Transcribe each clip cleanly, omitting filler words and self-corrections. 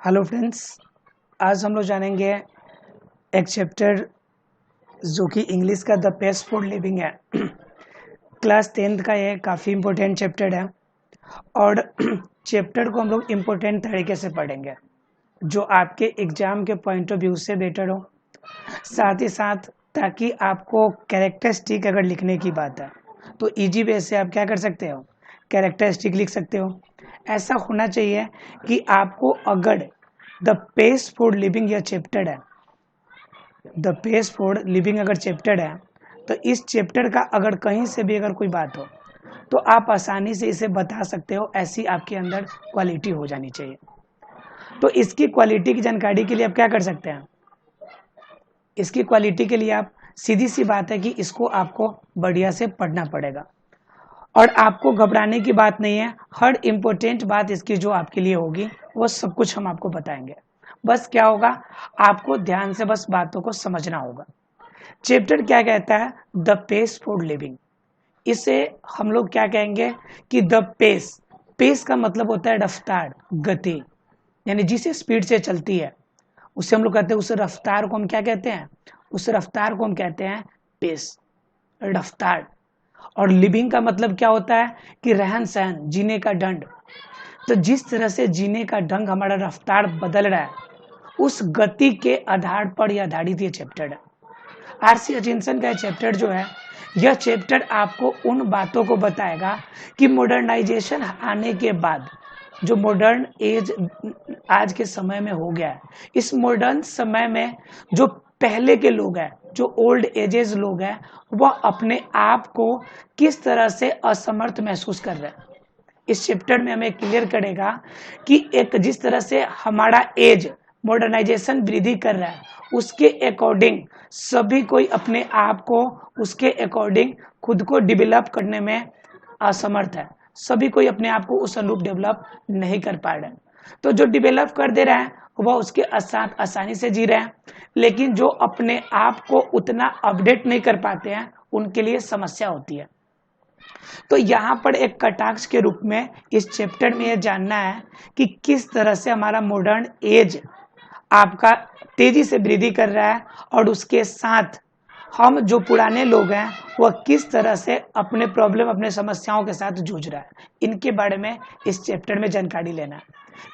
Hello friends, आज हम लोग जानेंगे एक चैप्टर जो कि इंग्लिश का द पेस्ट फॉर लिविंग है। क्लास 10th का ये काफ़ी इम्पोर्टेंट चैप्टर है और चैप्टर को हम लोग इम्पोर्टेंट तरीके से पढ़ेंगे जो आपके एग्ज़ाम के पॉइंट ऑफ व्यू से बेटर हो। साथ ही साथ ताकि आपको कैरेक्टरिस्टिक अगर लिखने की बात है तो इजी वे से आप क्या कर सकते हो, कैरेक्टरिस्टिक लिख सकते हो। ऐसा होना चाहिए कि आपको अगर द पेस फॉर लिविंग यह चैप्टर है, द पेस फॉर लिविंग अगर चैप्टर है तो इस चैप्टर का अगर कहीं से भी अगर कोई बात हो तो आप आसानी से इसे बता सकते हो। ऐसी आपके अंदर क्वालिटी हो जानी चाहिए। तो इसकी क्वालिटी की जानकारी के लिए आप क्या कर सकते हैं, इसकी क्वालिटी के लिए आप सीधी सी बात है कि इसको आपको बढ़िया से पढ़ना पड़ेगा और आपको घबराने की बात नहीं है। हर इम्पोर्टेंट बात इसकी जो आपके लिए होगी वो सब कुछ हम आपको बताएंगे। बस क्या होगा, आपको ध्यान से बस बातों को समझना होगा। चैप्टर क्या कहता है, द पेस फॉर लिविंग। इसे हम लोग क्या कहेंगे कि द पेस, पेस का मतलब होता है रफ्तार, गति, यानी जिस स्पीड से चलती है उसे हम लोग कहते हैं, उस रफ्तार को हम क्या कहते हैं, उस रफ्तार को हम कहते हैं पेस, रफ्तार। और लिविंग का मतलब क्या होता है कि रहन सहन, जीने का ढंग। तो जिस तरह से जीने का ढंग हमारा रफ्तार बदल रहा है उस गति के आधार पर यह आधारित ये चैप्टर है। आरसी हचिंसन का चैप्टर जो है, यह चैप्टर आपको उन बातों को बताएगा कि मॉडर्नाइजेशन आने के बाद जो मॉडर्न एज आज के समय में हो गया है, इस मॉडर्न समय में जो पहले के लोग हैं, जो ओल्ड एजेस लोग हैं, वह अपने आप को किस तरह से असमर्थ महसूस कर रहे हैं। इस चैप्टर में हमें क्लियर करेगा कि एक जिस तरह से हमारा एज मॉडर्नाइजेशन वृद्धि कर रहा है उसके अकॉर्डिंग सभी कोई अपने आप को उसके अकॉर्डिंग खुद को डेवलप करने में असमर्थ है। सभी कोई अपने आप को उस अनुरूप डेवलप नहीं कर पा रहे हैं। तो जो डेवलप कर दे रहे हैं वह उसके साथ आसानी से जी रहे हैं, लेकिन जो अपने आप को उतना अपडेट नहीं कर पाते हैं उनके लिए समस्या होती है। तो यहाँ पर एक कटाक्ष के रूप में इस चैप्टर में यह जानना है कि किस तरह से हमारा मॉडर्न एज आपका तेजी से वृद्धि कर रहा है और उसके साथ हम जो पुराने लोग हैं वह किस तरह से अपने प्रॉब्लम, अपने समस्याओं के साथ जूझ रहा है, इनके बारे में इस चैप्टर में जानकारी लेना है।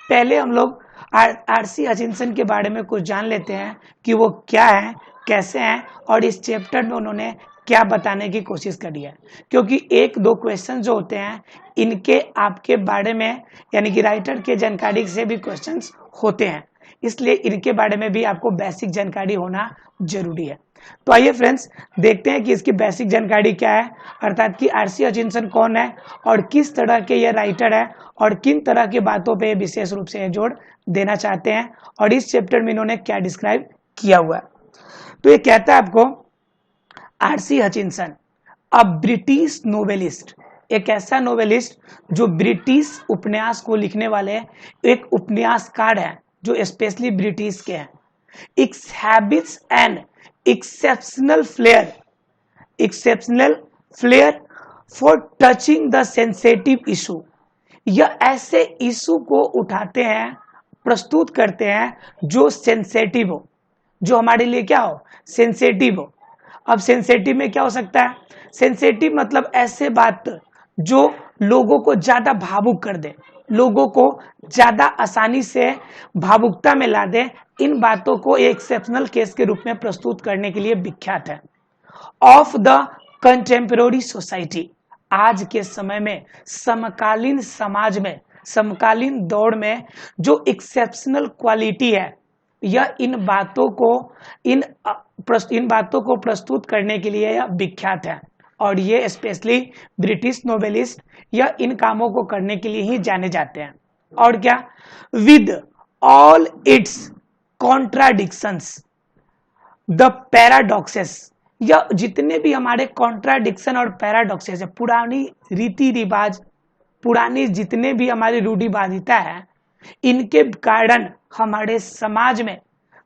पहले हम लोग आरसी हचिंसन के बारे में कुछ जान लेते हैं कि वो क्या है, कैसे हैं और इस चैप्टर में उन्होंने क्या बताने की कोशिश करी है। क्योंकि एक दो क्वेश्चन जो होते हैं इनके आपके बारे में यानी कि राइटर के जानकारी से भी क्वेश्चंस होते हैं, इसलिए इनके बारे में भी आपको बेसिक जानकारी होना जरूरी है। तो आइए फ्रेंड्स देखते हैं कि इसकी बेसिक जानकारी क्या है, अर्थात कि आरसी हचिंसन कौन है और किस तरह के ये राइटर है और किन तरह की बातों पे विशेष रूप से जोर देना चाहते हैं और इस चैप्टर में इन्होंने क्या डिस्क्राइब किया हुआ है। तो ये कहता है आपको, RC Hutchinson a British novelist, एक ऐसा नोवेलिस्ट जो ब्रिटिश उपन्यास को लिखने वाले एक उपन्यासकार हैं जो स्पेशली ब्रिटिश के हैं। It's habits and exceptional flare for touching the sensitive issue. यह ऐसे इशू को उठाते हैं, प्रस्तुत करते हैं जो सेंसेटिव हो, जो हमारे लिए क्या हो, सेंसेटिव हो। अब सेंसेटिव में क्या हो सकता है, सेंसेटिव मतलब ऐसे बात जो लोगों को ज्यादा भावुक कर दे, लोगों को ज्यादा आसानी से भावुकता में ला दे। इन बातों को एक एक्सेप्शनल केस के रूप में प्रस्तुत करने के लिए विख्यात है। ऑफ द कंटेम्प्रेरी सोसाइटी, आज के समय में समकालीन समाज में, समकालीन दौर में जो एक्सेप्शनल क्वालिटी है, यह इन बातों को प्रस्तुत करने के लिए यह विख्यात है। और ये स्पेशली ब्रिटिश नोवेलिस्ट यह इन कामों को करने के लिए ही जाने जाते हैं। और क्या, with all it's contradictions the paradoxes, या जितने भी हमारे कॉन्ट्राडिक्शन और पैराडॉक्सेस है, पुरानी रीति रिवाज, पुरानी जितने भी हमारी रूढ़िवादिता है, इनके कारण हमारे समाज में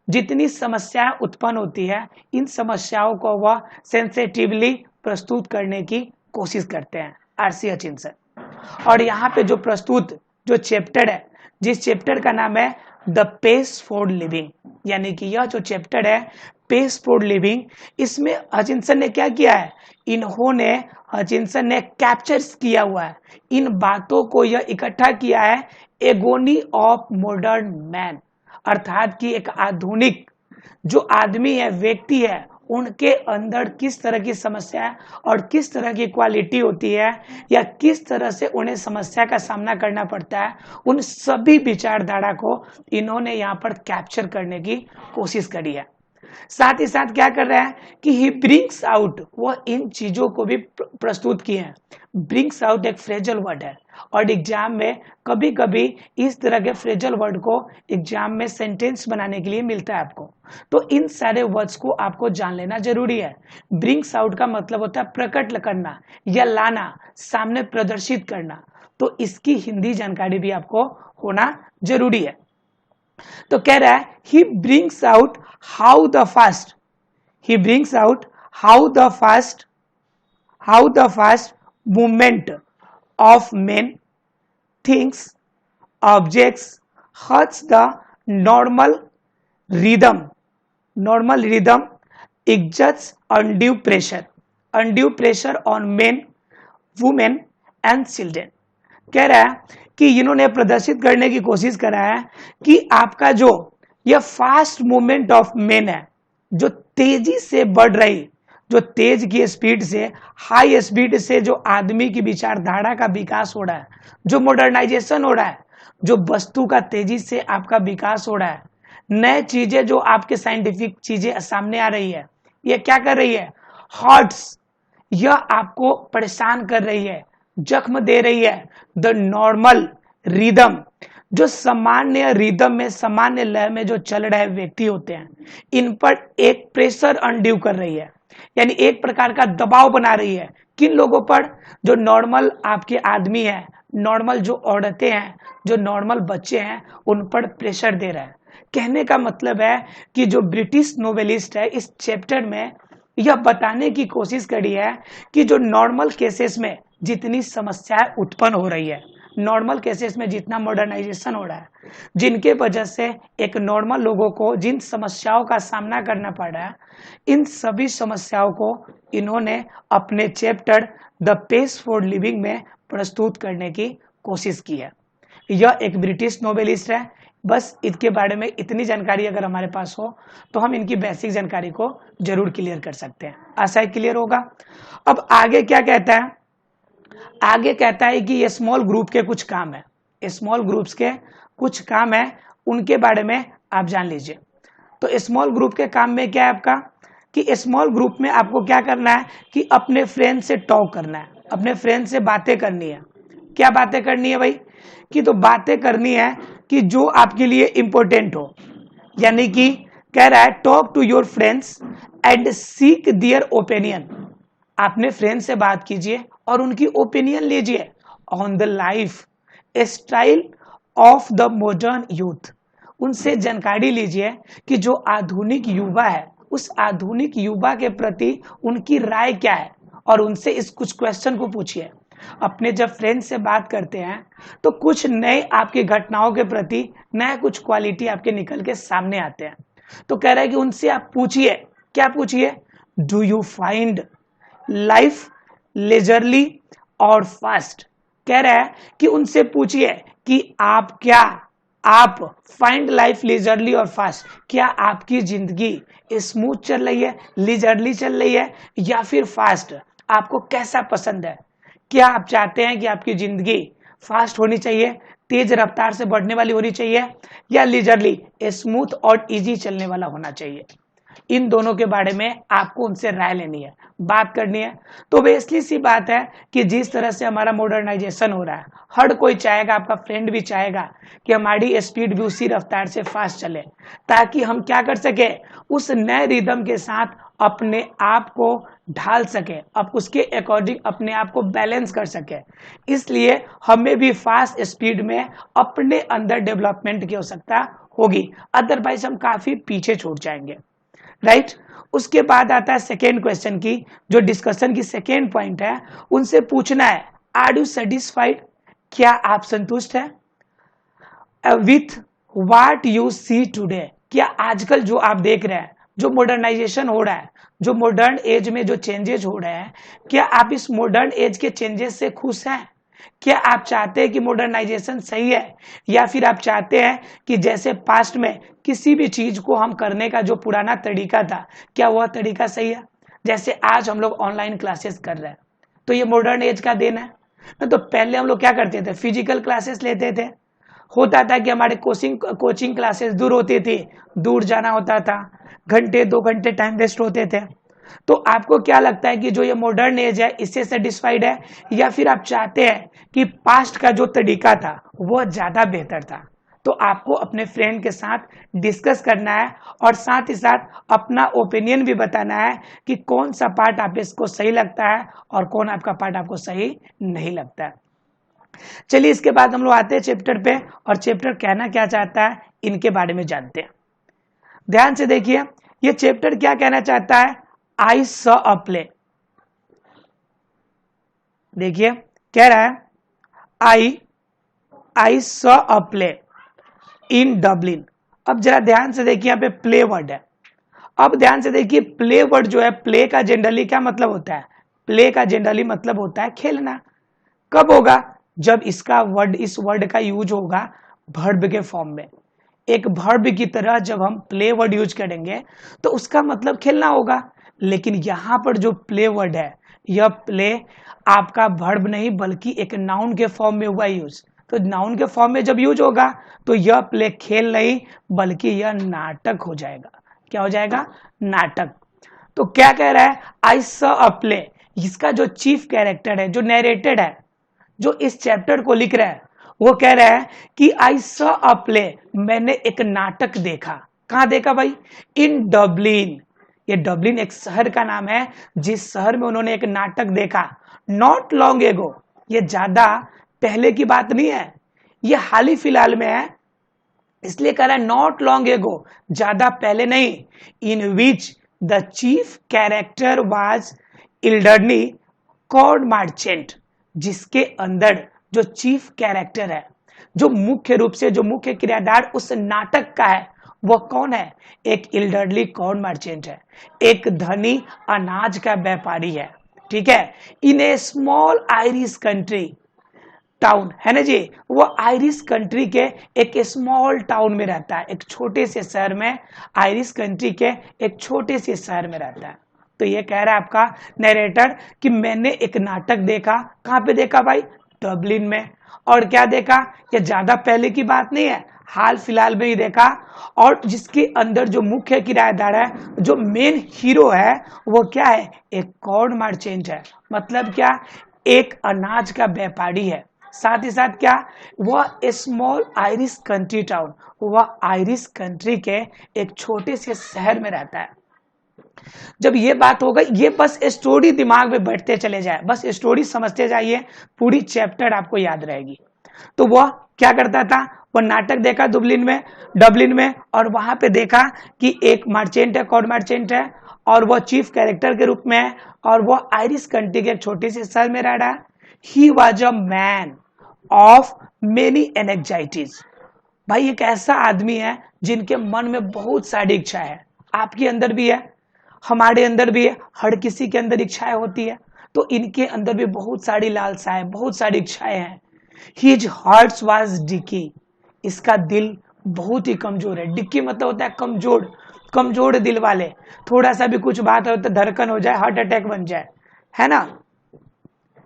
जितनी समस्याएं उत्पन्न होती है, इन समस्याओं को वह सेंसिटिवली प्रस्तुत करने की कोशिश करते हैं आरसी हचिंसन। और यहाँ पे जो प्रस्तुत जो चैप्टर है, जिस चैप्टर का नाम है द पेस फॉर लिविंग, यानी कि यह जो चैप्टर है पेस फॉर लिविंग, इसमें हचिंसन ने क्या किया है, इन्होंने हचिंसन ने कैप्चर किया हुआ है, इन बातों को यह इकट्ठा किया है, एगोनी ऑफ मॉडर्न मैन, अर्थात कि एक आधुनिक जो आदमी है, व्यक्ति है, उनके अंदर किस तरह की समस्या है और किस तरह की क्वालिटी होती है, या किस तरह से उन्हें समस्या का सामना करना पड़ता है, उन सभी विचारधारा को इन्होंने यहाँ पर कैप्चर करने की कोशिश करी है। साथ ही साथ क्या कर रहा है कि ही ब्रिंग्स आउट, वह इन चीजों को भी प्रस्तुत किए हैं। ब्रिंग्स आउट एक फ्रेजल वर्ड है और एग्जाम में कभी कभी इस तरह के फ्रेजल वर्ड को एग्जाम में सेंटेंस बनाने के लिए मिलता है आपको, तो इन सारे वर्ड्स को आपको जान लेना जरूरी है। ब्रिंग्स आउट का मतलब होता है प्रकट करना या लाना, सामने प्रदर्शित करना, तो इसकी हिंदी जानकारी भी आपको होना जरूरी है। तो कह रहा है he brings out how the fast, he brings out how the fast movement of men, things, objects hurts the normal rhythm, exerts undue pressure on men, women and children। कह रहा है कि इन्होंने प्रदर्शित करने की कोशिश करा है कि आपका जो यह फास्ट मूवमेंट ऑफ मेन है, जो तेजी से बढ़ रही, जो तेज की स्पीड से, हाई स्पीड से जो आदमी की विचारधारा का विकास हो रहा है, जो मॉडर्नाइजेशन हो रहा है, जो वस्तु का तेजी से आपका विकास हो रहा है, नए चीजें जो आपके साइंटिफिक चीजें सामने आ रही है, ये क्या कर रही है, हॉर्ट्स, यह आपको परेशान कर रही है, जख्म दे रही है द नॉर्मल रिदम, जो सामान्य रिदम में, सामान्य लय में जो चल रहे व्यक्ति होते हैं, इन पर एक प्रेशर अनड्यू कर रही है, यानी एक प्रकार का दबाव बना रही है। किन लोगों पर, जो नॉर्मल आपके आदमी है, नॉर्मल जो औरतें हैं, जो नॉर्मल बच्चे हैं, उन पर प्रेशर दे रहा है। कहने का मतलब है कि जो ब्रिटिश नोवेलिस्ट है, इस चैप्टर में यह बताने की कोशिश करी है कि जो नॉर्मल केसेस में जितनी समस्याएं उत्पन्न हो रही है, नॉर्मल केसेस में जितना मॉडर्नाइजेशन हो रहा है, जिनके वजह से एक नॉर्मल लोगों को जिन समस्याओं का सामना करना पड़ रहा है, इन सभी समस्याओं को इन्होंने अपने chapter the pace for living में प्रस्तुत करने की कोशिश की है। यह एक ब्रिटिश नोवेलिस्ट है। बस इसके बारे में इतनी जानकारी अगर हमारे पास हो तो हम इनकी बेसिक जानकारी को जरूर क्लियर कर सकते हैं। आशा है क्लियर होगा। अब आगे क्या कहता है, आगे कहता है कि ये स्मॉल ग्रुप के कुछ काम है, स्मॉल ग्रुप्स के कुछ काम है, उनके बारे में आप जान लीजिए। तो स्मॉल ग्रुप के काम में क्या है आपका, कि स्मॉल ग्रुप में आपको क्या करना है कि अपने फ्रेंड से टॉक करना है, अपने फ्रेंड से बातें करनी है। क्या बातें करनी है भाई, कि तो बातें करनी है कि जो आपके लिए इंपॉर्टेंट हो, यानी कि कह रहा है talk to your friends and seek their opinion. अपने फ्रेंड से बात कीजिए और उनकी ओपिनियन लीजिए on the life style of the modern youth. उनसे जानकारी लीजिए कि जो आधुनिक युवा है, उस आधुनिक युवा के प्रति उनकी राय क्या है, और उनसे इस कुछ क्वेश्चन को पूछिए। अपने जब फ्रेंड से बात करते हैं तो कुछ नए आपकी घटनाओं के प्रति नया कुछ क्वालिटी आपके निकल के सामने आते हैं। तो कह रहा है कि उनसे आप पूछिए, क्या पूछिए, do you find life leisurely और फास्ट। कह रहा है कि उनसे पूछिए कि आप फाइंड लाइफ लेजरली और फास्ट, क्या आपकी जिंदगी स्मूथ चल रही है, लेजरली चल रही है, या फिर फास्ट, आपको कैसा पसंद है। क्या आप चाहते हैं कि आपकी जिंदगी फास्ट होनी चाहिए, तेज रफ्तार से बढ़ने वाली होनी चाहिए, या लेजरली स्मूथ और इजी चलने वाला होना चाहिए। इन दोनों के बारे में आपको उनसे राय लेनी है, बात करनी है। तो बेसिकली सी बात है कि जिस तरह से हमारा मॉडर्नाइजेशन हो रहा है, हर कोई चाहेगा, आपका फ्रेंड भी चाहेगा कि हमारी स्पीड भी उसी रफ्तार से फास्ट चले, ताकि हम क्या कर सके, उस नए रिदम के साथ अपने आप को ढाल सके, अब उसके अकॉर्डिंग अपने आप को बैलेंस कर सके। इसलिए हमें भी फास्ट स्पीड में अपने अंदर डेवलपमेंट की आवश्यकता होगी, अदरवाइज हम काफी पीछे छूट जाएंगे। राइट। उसके बाद आता है सेकेंड क्वेश्चन की, जो डिस्कशन की सेकेंड पॉइंट है, उनसे पूछना है आर यू सेटिस्फाइड, क्या आप संतुष्ट हैं with what you see today, क्या आजकल जो आप देख रहे हैं, जो मॉडर्नाइजेशन हो रहा है, जो मॉडर्न एज में जो चेंजेस हो रहे हैं, क्या आप इस मॉडर्न एज के चेंजेस से खुश हैं? क्या आप चाहते हैं कि मॉडर्नाइजेशन सही है, या फिर आप चाहते हैं कि जैसे पास्ट में किसी भी चीज को हम करने का जो पुराना तरीका था, क्या वह तरीका सही है? जैसे आज हम लोग ऑनलाइन क्लासेस कर रहे हैं, तो ये मॉडर्न एज का देन है। तो पहले हम लोग क्या करते थे, फिजिकल क्लासेस लेते थे, होता था कि हमारे कोचिंग क्लासेस दूर होती थी, दूर जाना होता था, घंटे 2 घंटे टाइम वेस्ट होते थे। तो आपको क्या लगता है कि जो ये मॉडर्न एज है इससे सेटिस्फाइड है, या फिर आप चाहते हैं कि पास्ट का जो तरीका था वो ज्यादा बेहतर था? तो आपको अपने फ्रेंड के साथ डिस्कस करना है, और साथ ही साथ अपना ओपिनियन भी बताना है कि कौन सा पार्ट आप इसको सही लगता है और कौन आपका पार्ट आपको सही नहीं लगता है। चलिए इसके बाद हम लोग आते हैं चैप्टर पे, और चैप्टर कहना क्या चाहता है इनके बारे में जानते हैं। ध्यान से देखिए, ये चैप्टर क्या कहना चाहता है, आई सॉ अ प्ले। देखिए कह रहा है I saw a play in Dublin. अब जरा ध्यान से देखिए, यहाँ पे प्ले वर्ड है। अब ध्यान से देखिए, प्ले वर्ड जो है, प्ले का जनरली क्या मतलब होता है, प्ले का जनरली मतलब होता है खेलना। कब होगा, जब इसका वर्ड, इस वर्ड का यूज होगा वर्ब के फॉर्म में। एक वर्ब की तरह जब हम प्ले वर्ड यूज करेंगे तो उसका मतलब खेलना होगा। लेकिन यहां पर जो प्ले वर्ड है, यह प्ले आपका वर्ब नहीं बल्कि एक नाउन के फॉर्म में हुआ यूज। तो नाउन के फॉर्म में जब यूज होगा तो यह प्ले खेल नहीं बल्कि यह नाटक हो जाएगा। क्या हो जाएगा, नाटक। तो क्या कह रहा है, आई सॉ अ प्ले, इसका जो चीफ कैरेक्टर है, जो नरेटेड है, जो इस चैप्टर को लिख रहा है, वो कह रहा है कि आई सॉ अ प्ले, मैंने एक नाटक देखा। कहां देखा भाई, इन डबलिन। ये डबलिन एक शहर का नाम है, जिस शहर में उन्होंने एक नाटक देखा। नॉट लॉन्ग एगो, ये ज्यादा पहले की बात नहीं है, ये हाल ही फिलहाल में है, इसलिए कह रहा है नॉट लॉन्ग एगो, ज्यादा पहले नहीं। In which the chief character was elderly corn merchant, जिसके अंदर जो चीफ कैरेक्टर है, जो मुख्य रूप से जो मुख्य किरदार उस नाटक का है, वह कौन है, एक इल्डरली कॉर्न मर्चेंट है, एक धनी अनाज का व्यापारी है। ठीक है, इन ए स्मॉल आयरिश कंट्री टाउन, है ना जी, वो आयरिश कंट्री के एक स्मॉल टाउन में रहता है, एक छोटे से शहर में, आयरिश कंट्री के एक छोटे से शहर में रहता है। तो ये कह रहा है आपका नरेटर कि मैंने एक नाटक देखा। कहां पे देखा भाई, डबलिन में। और क्या देखा, ये ज्यादा पहले की बात नहीं है, हाल फिलहाल में ही देखा। और जिसके अंदर जो मुख्य किरदार है, जो मेन हीरो है, वो क्या है, एक कॉर्न मर्चेंट है। मतलब क्या, एक अनाज का व्यापारी है। साथ ही साथ क्या, वह स्मॉल आयरिश कंट्री टाउन, वह आयरिश कंट्री के एक छोटे से शहर में रहता है। जब ये बात हो गई, ये बस स्टोरी दिमाग में बैठते चले जाए, बस स्टोरी समझते जाइए, पूरी चैप्टर आपको याद रहेगी। तो वह क्या करता था, वह नाटक देखा डबलिन में, और वहां पे देखा कि एक मर्चेंट है, कॉर्न मर्चेंट है, और वह चीफ कैरेक्टर के रूप में है, और वह आयरिश कंट्री के एक छोटे से शहर में रह रहा है। He was a man of many anxieties. भाई एक ऐसा आदमी है जिनके मन में बहुत सारी इच्छा है, आपके अंदर भी है, हमारे अंदर भी है, हर किसी के अंदर इच्छाएं होती है। तो इनके अंदर भी बहुत सारी लालसाएं, बहुत सारी इच्छाएं हैं। हिज हार्ट वाज डिकी, इसका दिल बहुत ही कमजोर है। डिक्की मतलब होता है कमजोर, कमजोर दिल वाले, थोड़ा सा भी कुछ बात हो तो धड़कन हो जाए, हार्ट अटैक बन जाए, है ना।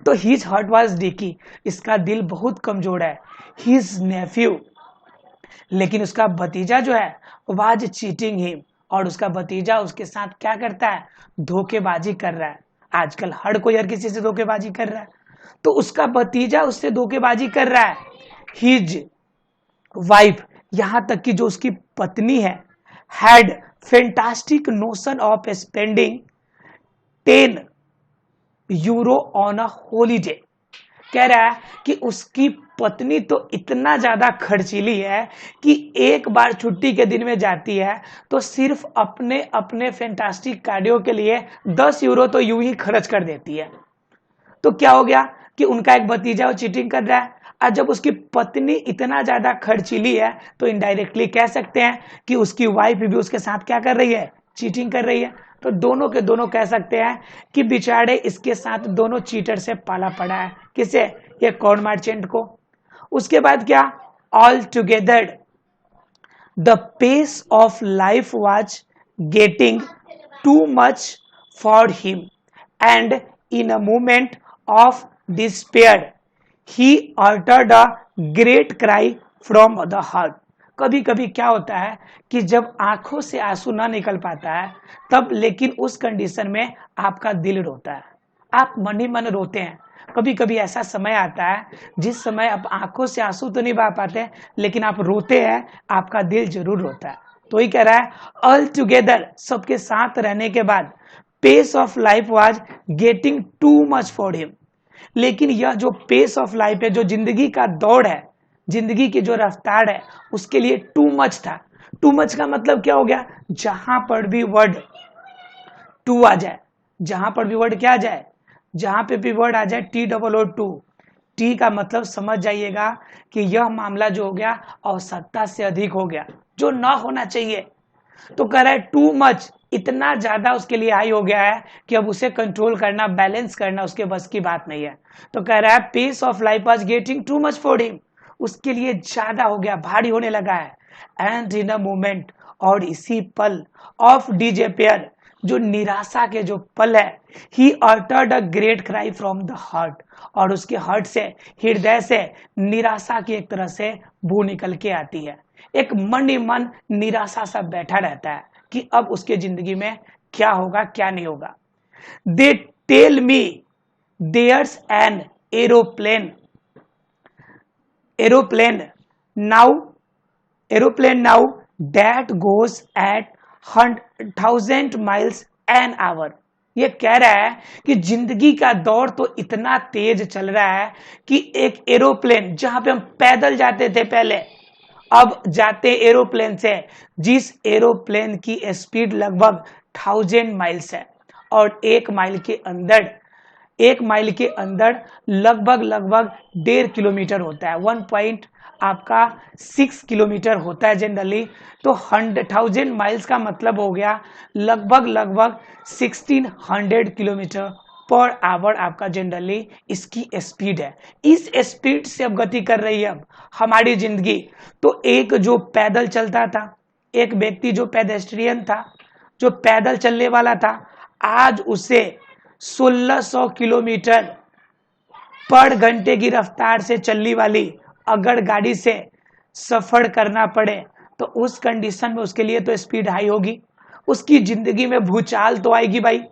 तो हिज हार्ट वाज डिकी, इसका दिल बहुत कमजोर है। हिज नेफ्यू, लेकिन उसका भतीजा जो है, वाज चीटिंग हिम, और उसका भतीजा उसके साथ क्या करता है, धोखेबाजी कर रहा है। आजकल हर कोई हर किसी से धोखेबाजी कर रहा है, तो उसका भतीजा उससे धोखेबाजी कर रहा है। हिज वाइफ, यहां तक कि जो उसकी पत्नी है, had fantastic notion of spending 10 euro on a holiday. कह रहा है कि उसकी पत्नी तो इतना ज्यादा खर्चीली है कि एक बार छुट्टी के दिन में जाती है तो सिर्फ अपने अपने फैंटास्टिक कार्यों के लिए 10 यूरो तो यूं ही खर्च कर देती है। तो क्या हो गया कि उनका एक भतीजा वो चीटिंग कर रहा है। और जब उसकी पत्नी इतना ज्यादा खर्चीली है तो इनडायरेक्टली कह सकते हैं कि उसकी वाइफ भी उसके साथ क्या कर रही है, चीटिंग कर रही है। तो दोनों के दोनों कह सकते हैं कि बेचारे इसके साथ दोनों चीटर से पाला पड़ा है। किसे? ये कॉर्न मर्चेंट को। उसके बाद क्या, all together the pace of life was getting too much for him and in a moment of despair he uttered a great cry from the heart। कभी कभी क्या होता है कि जब आंखों से आंसू ना निकल पाता है तब, लेकिन उस कंडीशन में आपका दिल रोता है, आप मन ही मन रोते हैं। कभी कभी ऐसा समय आता है जिस समय आप आंखों से आंसू तो नहीं बहा पाते लेकिन आप रोते हैं, आपका दिल जरूर रोता है। तो ही कह रहा है ऑल टुगेदर, सबके साथ रहने के बाद, pace of life was getting too much for him. लेकिन यह जो पेस ऑफ लाइफ है, जो जिंदगी का दौड़ है, जिंदगी की जो रफ्तार है, उसके लिए टू मच था। टू मच का मतलब क्या हो गया, जहां पर भी वर्ड टू आ जाए, जहां पर भी वर्ड क्या आ जाए, जहां पे भी वर्ड आ जाए TOO, टी का मतलब समझ जाइएगा कि यह मामला जो हो गया आवश्यकता से अधिक हो गया, जो ना होना चाहिए। तो कह रहा है टू मच, इतना ज्यादा उसके लिए हाई हो गया है कि अब उसे कंट्रोल करना, बैलेंस करना उसके बस की बात नहीं है। तो कह रहा है pace of life was getting too much for him, उसके लिए ज्यादा हो गया, भारी होने लगा है। एंड इन अ मोमेंट, और इसी पल ऑफ डिजेपेयर, जो निराशा के जो पल है, ही uttered a great cry from the heart, और उसके हार्ट से, हृदय से निराशा की एक तरह से बू निकल के आती है। एक मन ही मन निराशा सा बैठा रहता है कि अब उसके जिंदगी में क्या होगा क्या नहीं होगा। They tell me there's an aeroplane now that goes at 1,000 miles an hour। ये कह रहा है कि जिंदगी का दौर तो इतना तेज चल रहा है कि एक एरोप्लेन, जहां पे हम पैदल जाते थे पहले, अब जाते एरोप्लेन से, जिस एरोप्लेन की स्पीड लगभग 1,000 माइल्स है, और एक माइल के अंदर लगभग 1.5 किलोमीटर होता है, 1.6 किलोमीटर होता है जनरली। तो 1,000 माइल्स का मतलब हो गया लगभग 1,600 किलोमीटर पर आवर आपका जनरली इसकी स्पीड है। इस स्पीड से अब गति कर रही है अब हमारी जिंदगी। तो एक जो पैदल चलता था, एक व्यक्ति जो पेडेस्ट्रियन था, जो पैदल चलने वाला था, आज उसे 1600 किलोमीटर पर घंटे की रफ्तार से चलने वाली अगर गाड़ी से सफर करना पड़े तो उस कंडीशन में उसके लिए तो स्पीड हाई होगी, उसकी जिंदगी में भूचाल तो आएगी भाई।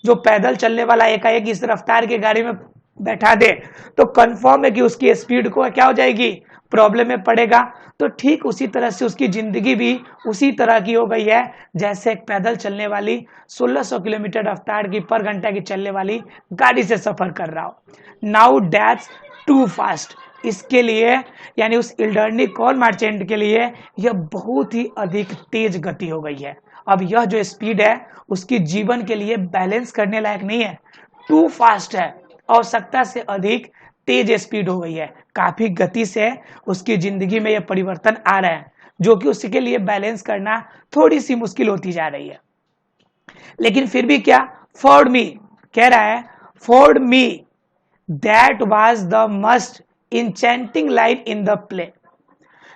जो पैदल चलने वाला एकाएक इस रफ्तार की गाड़ी में बैठा दे तो कंफर्म है कि उसकी स्पीड को क्या हो जाएगी, प्रॉब्लम में पड़ेगा। तो ठीक उसी तरह से उसकी जिंदगी भी उसी तरह की हो गई है जैसे एक पैदल चलने वाली 1600 किलोमीटर रफ्तार की पर घंटा की चलने वाली गाड़ी से सफर कर रहा हो। नाउ दैट्स टू फास्ट, इसके लिए यानी उस इल्डर्नी कॉर्न मर्चेंट के लिए यह बहुत ही अधिक तेज गति हो गई है। अब यह जो स्पीड है उसकी जीवन के लिए बैलेंस करने लायक नहीं है, टू फास्ट है, आवश्यकता से अधिक तेज स्पीड हो गई है। काफी गति से उसकी जिंदगी में यह परिवर्तन आ रहा है जो कि उसके लिए बैलेंस करना थोड़ी सी मुश्किल होती जा रही है। लेकिन फिर भी क्या, फॉर मी, कह रहा है for me that was the most enchanting line in the play.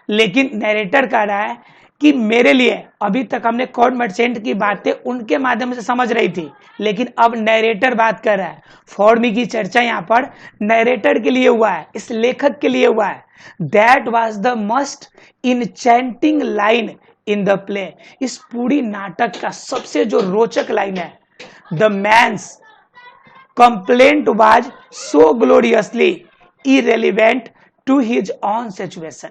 लेकिन नैरेटर कह रहा है कि मेरे लिए, अभी तक हमने कॉर्न मर्चेंट की बातें उनके माध्यम से समझ रही थी, लेकिन अब नैरेटर बात कर रहा है। फॉर मी की चर्चा यहाँ पर नैरेटर के लिए हुआ है, इस लेखक के लिए हुआ है। That was the most enchanting line in the play, इस पूरी नाटक का सबसे जो रोचक लाइन है, the man's complaint was so gloriously irrelevant to his own situation.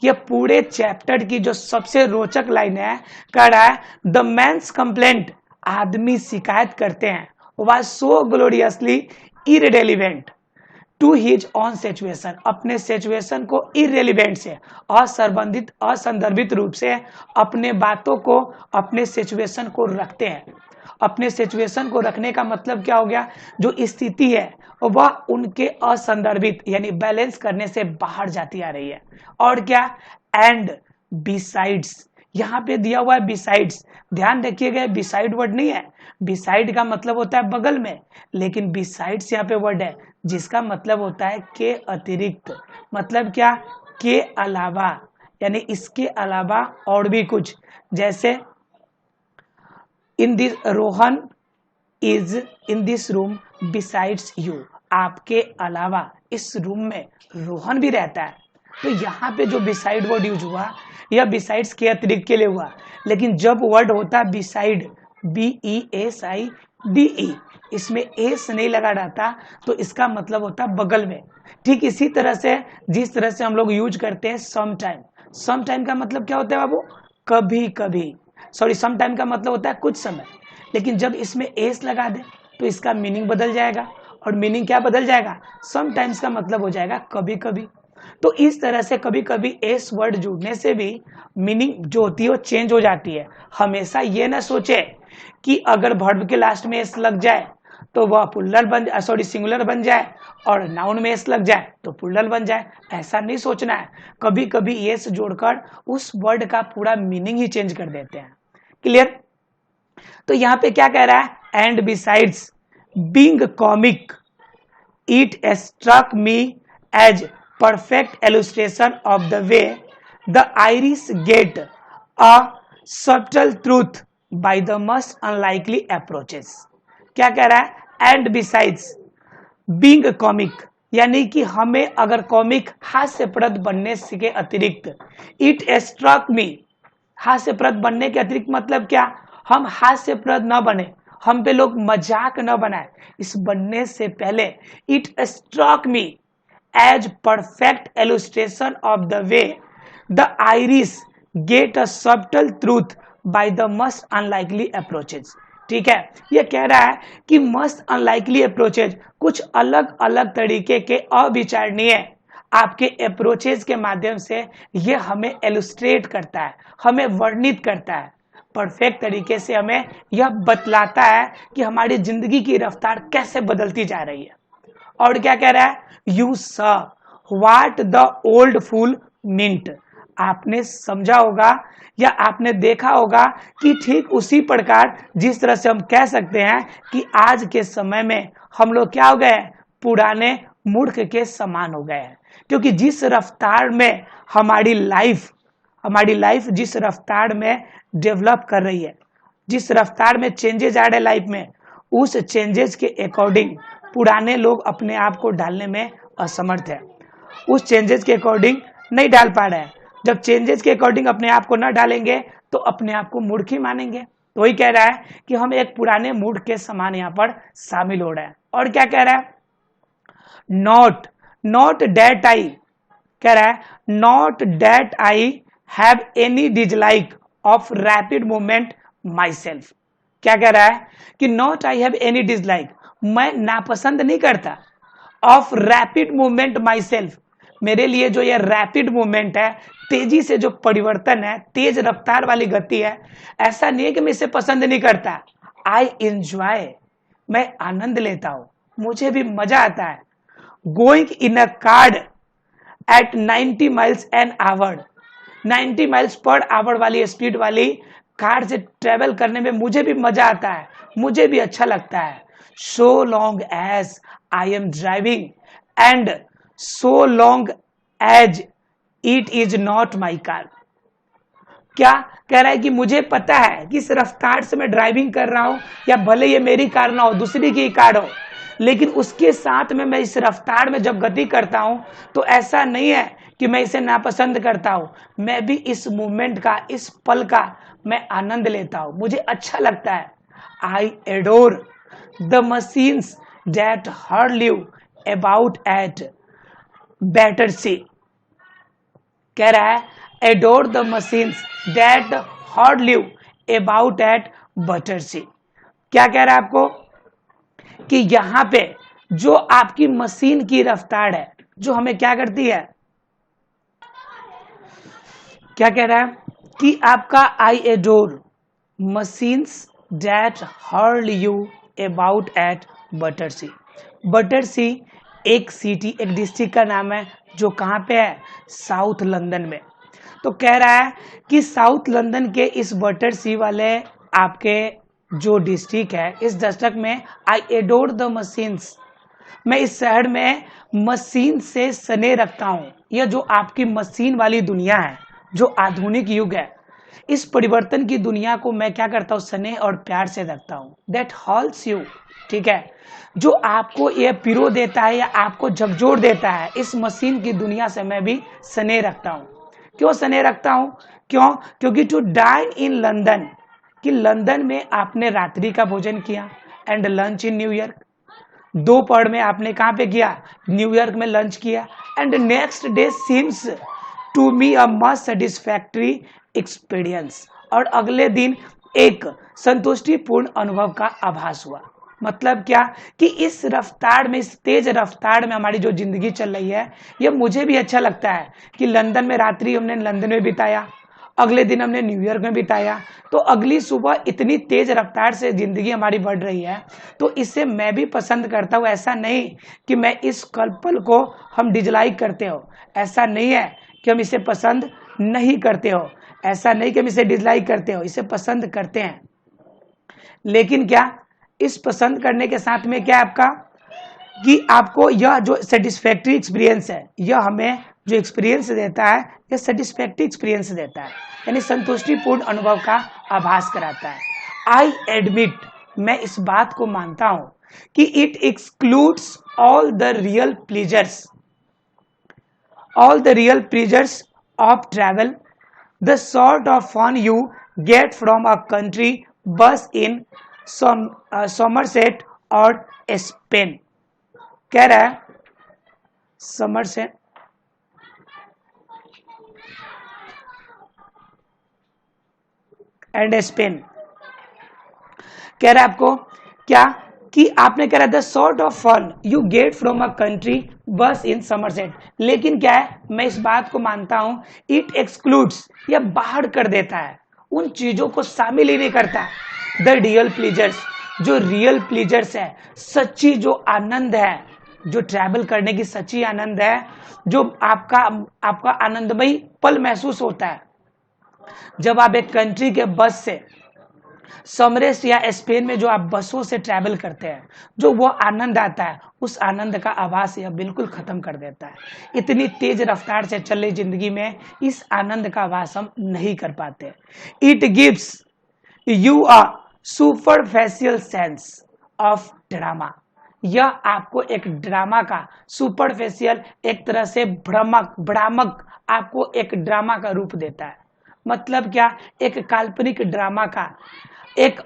ये पूरे चैप्टर की जो सबसे रोचक लाइन है, कह रहा है द मैन्स कंप्लेंट, आदमी शिकायत करते हैं, was so gloriously irrelevant to his own situation, अपने सिचुएशन को इरेलीवेंट से, असंदर्भित रूप से अपने बातों को, अपने सिचुएशन को रखते हैं। अपने सिचुएशन को रखने का मतलब क्या हो गया, जो स्थिति है वह उनके असंदर्भित यानी बैलेंस करने से बाहर जाती आ रही है। और क्या, एंड बिसाइड्स, यहाँ पे दिया हुआ है बिसाइड्स, ध्यान रखिएगा बिसाइड वर्ड नहीं है, बिसाइड का मतलब होता है बगल में, लेकिन बिसाइड्स यहाँ पे वर्ड है जिसका मतलब होता है के अतिरिक्त, मतलब क्या, के अलावा, यानी इसके अलावा और भी कुछ। जैसे in this Rohan is in this room besides you, आपके अलावा इस रूम में रोहन भी रहता है। तो यहाँ पे जो बिसाइड वर्ड यूज हुआ यह बिसाइड्स के अतिरिक्त के लिए हुआ, लेकिन जब वर्ड होता बिसाइड, BESIDE, इसमें एस नहीं लगा रहता तो इसका मतलब होता बगल में। ठीक इसी तरह से जिस तरह से हम लोग यूज करते हैं सम टाइम, सम टाइम का मतलब क्या होता है बाबू, कभी कभी, सॉरी सम टाइम का मतलब होता है कुछ समय, लेकिन जब इसमें एस लगा दे तो इसका मीनिंग बदल जाएगा, और मीनिंग क्या बदल जाएगा, सम टाइम्स का मतलब हो जाएगा कभी कभी। तो इस तरह से कभी कभी एस वर्ड जुड़ने से भी मीनिंग जो होती है वो चेंज हो जाती है। हमेशा ये ना सोचे कि अगर वर्ब के लास्ट में एस लग जाए तो वह प्लूरल बन, सॉरी सिंगुलर बन जाए, और नाउन में एस लग जाए तो प्लूरल बन जाए, ऐसा नहीं सोचना है। कभी कभी एस जोड़कर उस वर्ड का पूरा मीनिंग ही चेंज कर देते हैं। क्लियर। तो यहाँ पे क्या कह रहा है, and besides being comic it struck me as perfect illustration of the way the Irish get a subtle truth by the most unlikely approaches। क्या कह रहा है, and besides being comic, यानी कि हमें अगर कॉमिक हास्यप्रद बनने के अतिरिक्त, it struck me, हास्यप्रद बनने के अतिरिक्त मतलब क्या, हम हास्यप्रद न बने, हम पे लोग मजाक न बनाए, इस बनने से पहले it struck me as perfect illustration of the way the Irish get a subtle truth by the most unlikely approaches। ठीक है, ये कह रहा है कि मस्ट अनलाइकली अप्रोचेज, कुछ अलग अलग तरीके के अविचारणीय आपके अप्रोचेज के माध्यम से ये हमें इलस्ट्रेट करता है, हमें वर्णित करता है, परफेक्ट तरीके से हमें यह बतलाता है कि हमारी जिंदगी की रफ्तार कैसे बदलती जा रही है। और क्या कह रहा है, you saw what the old fool meant, आपने समझा होगा या आपने देखा होगा कि ठीक उसी प्रकार जिस तरह से हम कह सकते हैं कि आज के समय में हम लोग क्या हो गए, पुराने मूर्ख के समान हो गए हैं, क्योंकि जिस रफ्तार में हमारी लाइफ जिस रफ्तार में डेवलप कर रही है, जिस रफ्तार में चेंजेस आ रहे हैं लाइफ में, उस चेंजेस के अकॉर्डिंग पुराने लोग अपने आप को डालने में असमर्थ है, उस चेंजेस के अकॉर्डिंग नहीं डाल पा रहे हैं। जब चेंजेस के अकॉर्डिंग अपने आप को ना डालेंगे तो अपने आप को मूर्ख ही मानेंगे। तो वही कह रहा है कि हम एक पुराने मूर्ख के समान यहाँ पर शामिल हो रहे हैं। और क्या कह रहा है, नॉट डेट आई, कह रहा है not that I have any dislike of rapid movement myself. क्या कह रहा है कि not I have any dislike, मैं नापसंद नहीं करता, of rapid movement myself, मेरे लिए जो ये रैपिड मूवमेंट है, तेजी से जो परिवर्तन है, तेज रफ्तार वाली गति है, ऐसा नहीं है कि मैं इसे पसंद नहीं करता, आई एंजॉय, मैं आनंद लेता हूं, मुझे भी मजा आता है। Going in a car eight 90 miles an hour, 90 miles per hour वाली स्पीड वाली कार से ट्रेवल करने में मुझे भी मजा आता है, मुझे भी अच्छा लगता है। so long as I am driving and so long as it is not my car। क्या कह रहा है कि मुझे पता है कि इस रफ्तार से मैं ड्राइविंग कर रहा हूं, या भले ये मेरी कार ना हो, दूसरी की कार हो, लेकिन उसके साथ में मैं इस रफ्तार में जब गति करता हूं तो ऐसा नहीं है कि मैं इसे नापसंद करता हूं, मैं भी इस मूवमेंट का, इस पल का मैं आनंद लेता हूं, मुझे अच्छा लगता है। आई adore the machines that hurl you about at Battersea। कह रहा है adore the machines that hurl you about at Battersea। क्या कह रहा है आपको कि यहां पे जो आपकी मशीन की रफ्तार है, जो हमें क्या करती है, क्या कह रहा है कि आपका I adore machines that heard you about at Battersea. Battersea एक सिटी, एक डिस्ट्रिक्ट का नाम है जो कहाँ पे है, साउथ लंदन में। तो कह रहा है कि साउथ लंदन के इस बटरसी वाले आपके जो डिस्ट्रिक्ट है, इस दशक में आई एडोर द मशीन्स, मैं इस शहर में मशीन से सने रखता हूँ। यह जो आपकी मशीन वाली दुनिया है, जो आधुनिक युग है, इस परिवर्तन की दुनिया को मैं क्या करता हूँ, स्नेह और प्यार से रखता हूँ। दैट हॉल्स यू, ठीक है, जो आपको ये पिरो देता है या आपको झकझोर देता है, इस मशीन की दुनिया से मैं भी स्नेह रखता हूँ। क्यों स्नेह रखता हूँ, क्यों, क्योंकि टू डाइन इन लंदन, कि लंदन में आपने रात्रि का भोजन किया, एंड लंच इन न्यूयॉर्क, दोपहर में आपने कहाँ पे किया, न्यूयॉर्क में लंच किया, and next day seems to me a much satisfactory experience, और अगले दिन एक संतुष्टिपूर्ण अनुभव का आभास हुआ। मतलब क्या कि इस रफ्तार में, इस तेज रफ्तार में हमारी जो जिंदगी चल रही है, ये मुझे भी अच्छा लगता है कि लंदन में रात्रि हमने लंदन में बिताया, अगले दिन हमने न्यूयॉर्क में बिताया, तो अगली सुबह इतनी तेज रफ्तार से जिंदगी हमारी बढ़ रही है, तो इसे मैं भी पसंद करता हूँ। ऐसा नहीं कि मैं इस पल को हम डिसलाइक करते हो, ऐसा नहीं है कि हम इसे पसंद नहीं करते हो, ऐसा नहीं कि हम इसे डिसलाइक करते हो, इसे पसंद करते हैं। लेकिन क्या इस पसंद करने के साथ में क्या आपका, कि आपको यह जो सेटिस्फैक्टरी एक्सपीरियंस है, यह हमें जो एक्सपीरियंस देता है, यह सेटिस्फैक्टरी एक्सपीरियंस देता है, यानी संतुष्टिपूर्ण अनुभव का आभास कराता है। आई एडमिट, मैं इस बात को मानता हूं कि it excludes all the real pleasures, all the real pleasures of travel, the sort of fun you get from a country bus in Somerset और स्पेन। कह रहा है समरसेट एंड स्पेन, कह रहा है आपको क्या, कि आपने कह रहा the sort of fun you get from a country bus in Somerset, लेकिन क्या है, मैं इस बात को मानता हूं, इट एक्सक्लूड्स, यह बाहर कर देता है, उन चीजों को शामिल ही नहीं करता, द रियल प्लेजर्स, जो रियल प्लेजर्स है, सच्ची जो आनंद है, जो ट्रैवल करने की सच्ची आनंद है, जो आपका आनंदमयी पल महसूस होता है जब आप एक कंट्री के बस से समरेस या स्पेन में जो आप बसों से ट्रैवल करते हैं, जो वो आनंद आता है, उस आनंद का आभास यह बिल्कुल खत्म कर देता है। इतनी तेज रफ्तार से चल रही जिंदगी में इस आनंद का आभास हम नहीं कर पाते। It gives you a superficial sense of drama, यह आपको एक ड्रामा का, सुपरफिशियल एक तरह से भ्रामक आपको एक ड्रामा का रूप देता है। मतलब क्या, एक काल्पनिक ड्रामा का, एक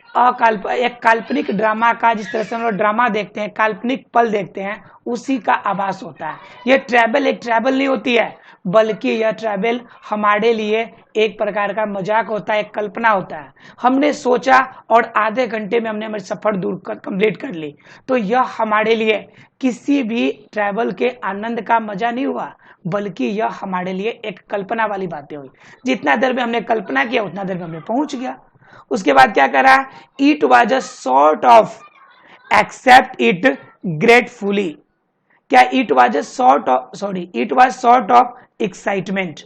काल्पनिक ड्रामा का, जिस तरह से हम लोग ड्रामा देखते हैं, काल्पनिक पल देखते हैं, उसी का आभास होता है। यह ट्रैवल एक ट्रैवल नहीं होती है, बल्कि यह ट्रैवल हमारे लिए एक प्रकार का मजाक होता है, एक कल्पना होता है। हमने सोचा और आधे घंटे में हमने हमारी सफर दूर कंप्लीट कर ली, तो यह हमारे लिए किसी भी ट्रैवल के आनंद का मजा नहीं हुआ, बल्कि यह हमारे लिए एक कल्पना वाली बातें हुई। जितना देर में हमने कल्पना किया, उतना देर में हमने पहुंच गया। उसके बाद क्या करा, it was a sort of accept it gratefully, क्या it was sort of excitement,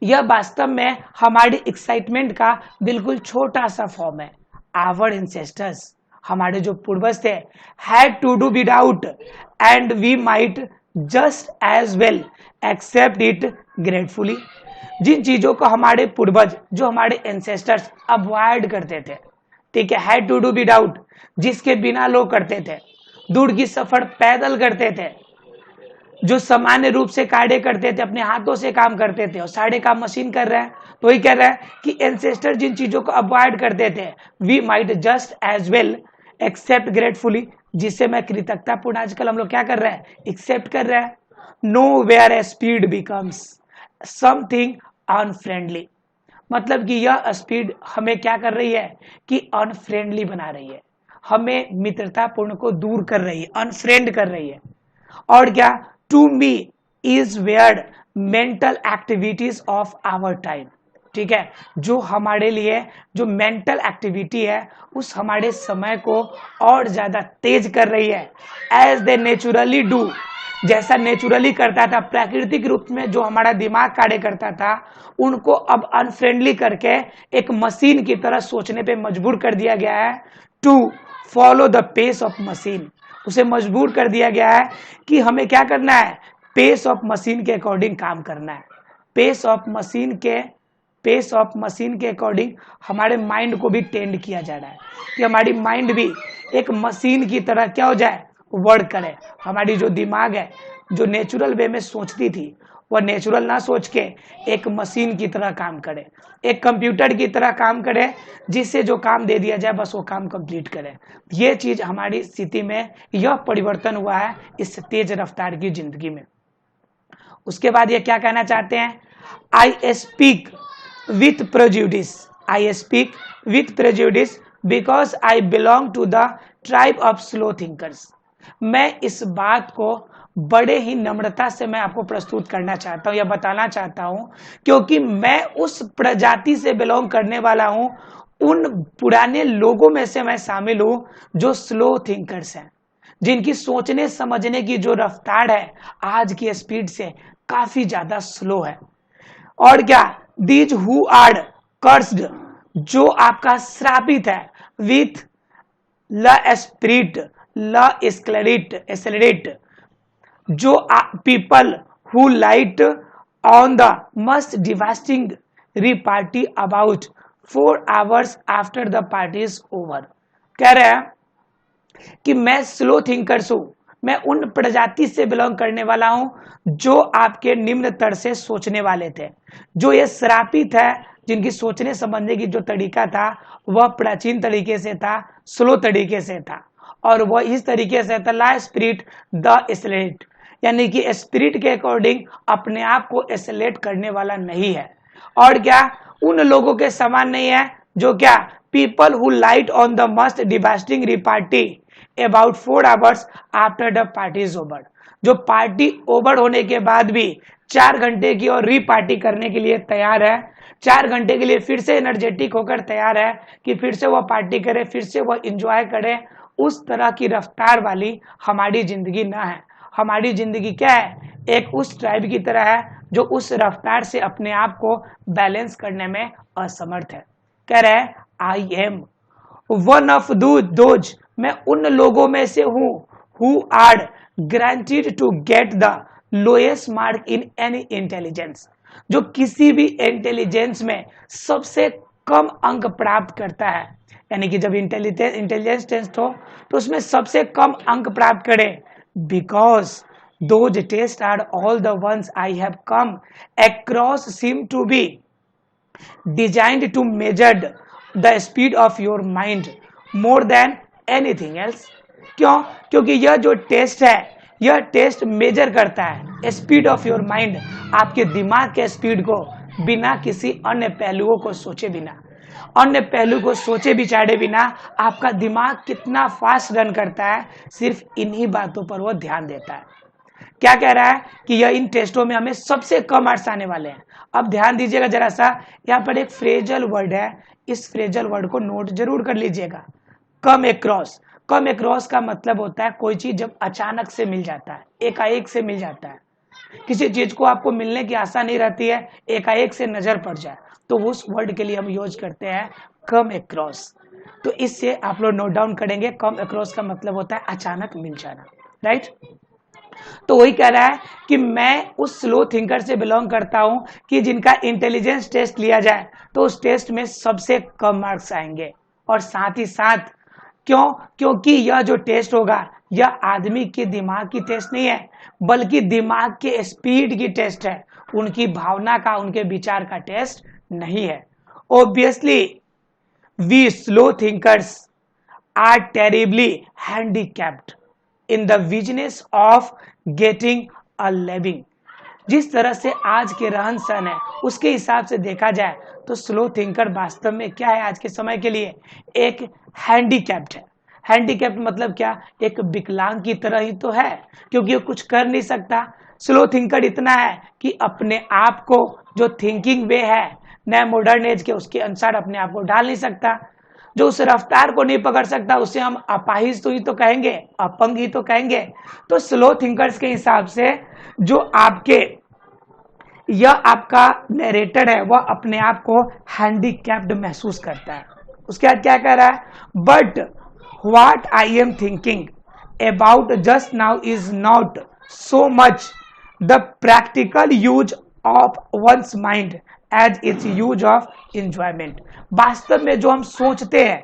यह वास्तव में हमारी एक्साइटमेंट का बिल्कुल छोटा सा फॉर्म है। आवर एंसेस्टर्स, हमारे जो पूर्वज थे, had to do without and we might just as well accept it gratefully, जिन चीजों को हमारे पूर्वज, जो हमारे एंसेस्टर्स अवॉइड करते थे, ठीक है, हैड टू डू विदाउट, जिसके बिना लोग करते थे, दूर की सफर पैदल करते थे, जो सामान्य रूप से कार्य करते थे, अपने हाथों से काम करते थे, और सारे काम मशीन कर रहे हैं। तो वही कह रहा है कि एंसेस्टर जिन चीजों को अवॉइड करते थे, we might just as well accept gratefully, जिससे मैं कृतज्ञतापूर्ण आजकल हम लोग क्या कर रहे हैं, एक्सेप्ट कर रहे हैं। Nowhere a speed becomes something unfriendly, मतलब कि यह स्पीड हमें क्या कर रही है, कि अनफ्रेंडली बना रही है, हमें मित्रतापूर्ण को दूर कर रही है, अनफ्रेंड कर रही है। और क्या, to me is weird mental activities of our time, ठीक है, जो हमारे लिए जो मेंटल एक्टिविटी है उस हमारे समय को और ज्यादा तेज कर रही है। एज दे नेचुरली डू, जैसा नेचुरली करता था प्राकृतिक रूप में जो हमारा दिमाग कार्य करता था, उनको अब अनफ्रेंडली करके एक मशीन की तरह सोचने पे मजबूर कर दिया गया है। To follow the pace of machine, उसे मजबूर कर दिया गया है कि हमें क्या करना है, पेस ऑफ मशीन के अकॉर्डिंग काम करना है। पेस ऑफ मशीन के अकॉर्डिंग हमारे माइंड को भी टेंड किया जा रहा है कि हमारी माइंड भी एक मशीन की तरह क्या हो जाए, वर्क करे। हमारी जो दिमाग है जो नेचुरल वे में सोचती थी वह नेचुरल ना सोच के एक मशीन की तरह काम करे, एक कंप्यूटर की तरह काम करे, जिससे जो काम दे दिया जाए बस वो काम कंप्लीट करे। ये चीज हमारी स्थिति में यह परिवर्तन हुआ है इस तेज रफ्तार की जिंदगी में। उसके बाद ये क्या कहना चाहते हैं, I speak with prejudice, I speak with prejudice because I belong to the tribe of slow thinkers. मैं इस बात को बड़े ही नम्रता से मैं आपको प्रस्तुत करना चाहता हूं या बताना चाहता हूं, क्योंकि मैं उस प्रजाति से बिलोंग करने वाला हूं, उन पुराने लोगों में से मैं शामिल हूं जो स्लो थिंकर्स हैं, जिनकी सोचने समझने की जो रफ्तार है आज की स्पीड से काफी ज्यादा स्लो है। और क्या, दीज हु आर कर्स्ड, जो आपका श्रापित है, विथ ल स्पिरिट ल एक्सेलरेट, जो people who light on the must devastating repartee about 4 hours after the party is over. कह रहे हैं कि मैं स्लो थिंकर्स हूं, मैं उन प्रजाति से बिलोंग करने वाला हूं जो आपके निम्न तर से सोचने वाले थे, जो ये श्रापित है, जिनकी सोचने समझने की जो तरीका था वह प्राचीन तरीके से था, स्लो तरीके से था, और वह इस तरीके से था ला स्पिरिट द एसेलेट, यानी कि स्पिरिट के अकॉर्डिंग अपने आप को एसेलेट करने वाला नहीं है। और क्या, उन लोगों के समान नहीं है जो क्या, people who light on the must devastating repartee about 4 hours after the party is over, जो पार्टी ओवर होने के बाद भी 4 घंटे की और रीपार्टी करने के लिए तैयार है, 4 घंटे के लिए फिर से एनर्जेटिक होकर तैयार है कि फिर से वह पार्टी करे, फिर से वह इंजॉय करे। उस तरह की रफ्तार वाली हमारी जिंदगी ना है। हमारी जिंदगी क्या है, एक उस ट्राइब की तरह है जो उस रफ्तार से अपने आप को बैलेंस करने में असमर्थ है। कह रहे हैं I am one of those, मैं उन लोगों में से हूं who are granted to get the lowest mark in any intelligence, जो किसी भी इंटेलिजेंस में सबसे कम अंक प्राप्त करता है। यानी कि जब इंटेलिजेंस टेस्ट हो तो उसमें सबसे कम अंक प्राप्त करे। Because those test are all the ones I have come across seem to be designed to measured the speed of your mind more than anything else. क्यों? क्योंकि यह जो टेस्ट है, यह टेस्ट मेजर करता है स्पीड ऑफ योर माइंड, आपके दिमाग के स्पीड को, बिना किसी अन्य पहलुओं को सोचे बिना, अन्य पहलू को सोचे विचारे बिना आपका दिमाग कितना फास्ट रन करता है, सिर्फ इन्हीं बातों पर वो ध्यान देता है। क्या कह रहा है कि यह इन टेस्टों में हमें सबसे कम मार्क्स आने वाले हैं। अब ध्यान दीजिएगा जरा सा, यहाँ पर एक फ्रेजल वर्ड है, इस फ्रेजल वर्ड को नोट जरूर कर लीजिएगा। कम एक्रॉस, कम एक्रॉस का मतलब होता है कोई चीज जब अचानक से मिल जाता है, एकाएक से मिल जाता है, किसी चीज को आपको मिलने की आशा नहीं रहती है, एकाएक से नजर पड़ जाए, तो उस वर्ड के लिए हम यूज करते हैं कम एक्रॉस। तो इससे आप लोग नोट डाउन करेंगे, कम एक्रॉस का मतलब होता है अचानक मिल जाना, राइट। तो वही कह रहा है कि मैं उस स्लो थिंकर से बिलोंग करता हूं कि जिनका इंटेलिजेंस टेस्ट लिया जाए तो उस टेस्ट में सबसे कम मार्क्स आएंगे। और साथ ही साथ क्यों? क्योंकि यह जो टेस्ट होगा यह आदमी के दिमाग की टेस्ट नहीं है, बल्कि दिमाग के स्पीड की टेस्ट है, उनकी भावना का, उनके विचार का टेस्ट नहीं है। Obviously we slow thinkers are terribly handicapped in the business of getting a living. जिस तरह से आज के रहन सहन है उसके हिसाब से देखा जाए तो स्लो थिंकर वास्तव में क्या है, आज के समय के लिए एक हैंडीकैप्ड है। हैंडीकैप्ड मतलब क्या? एक विकलांग की तरह ही तो है, क्योंकि वो कुछ कर नहीं सकता। स्लो थिंकर इतना है कि अपने आप को जो थिंकिंग वे है, नए मॉडर्न एज के उसके अनुसार अपने आप को ढाल नहीं सकता, जो उस रफ्तार को नहीं पकड़ सकता उसे हम अपाहिज तो ही तो कहेंगे, अपंग ही तो कहेंगे। तो स्लो थिंकर्स के हिसाब से जो आपके यह आपका नरेटर है वह अपने आप को हैंडीकैप्ड महसूस करता है। उसके बाद क्या कह रहा है, but what I am thinking about just now is not so much the practical use of one's mind as its use of enjoyment. वास्तव में जो हम सोचते हैं